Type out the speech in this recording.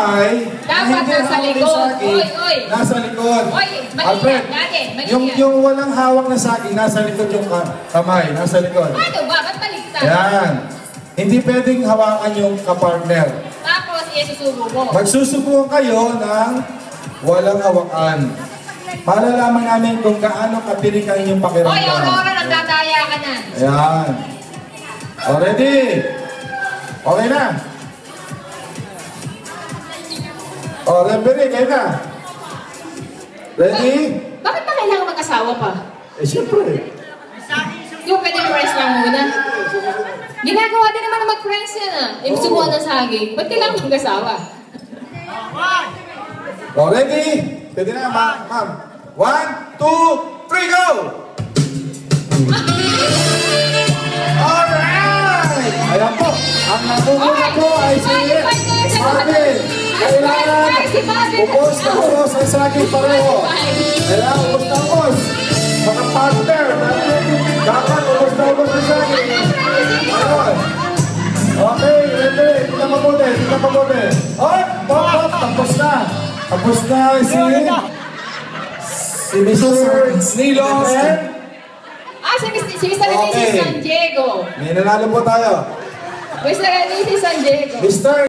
kamay, dapat nasa likod. Oy. Nasa likod. Oy, Alfred, yung walang hawak na saging, nasa likod yung kamay, nasa likod. Ano ba? Ba't baliktad? Yan. Hindi pwedeng hawakan yung kapartner. Tapos, isusubo mo. Magsusubukan kayo ng walang hawakan. Malalaman namin kung gaano katirik ang inyong pakiramdam. Oy, Aurora, nagdadaya ka na. Ayan. O, ready? Okay na? O, referee, kayo na. Ready? Bakit ba kailangan mag-asawa pa? Eh, siyempre. Yung pwede friends lang muna. Ginagawa din naman na mag-friends yan ah. Yung subuhan ng saging. Ba't kailangan mag-asawa? O, ready? Pwede na, ma'am. 1, 2, 3, go! Alright! Ayan po. Ang natulog po ay si Marvin. Kailangan ubos na ubos ang saging pareho. Kailangan ubos na ubos. Mga partner. Dapat ubos na ubos ang saging. Ayun. Okay, ready. Tingnan mabuti. Tingnan mabuti. Oh, tapos na. Tapos na si Mr. Nilo and... Si Mr. Renee San Diego. May nanalo po tayo. Mr. Renee San Diego. Mr.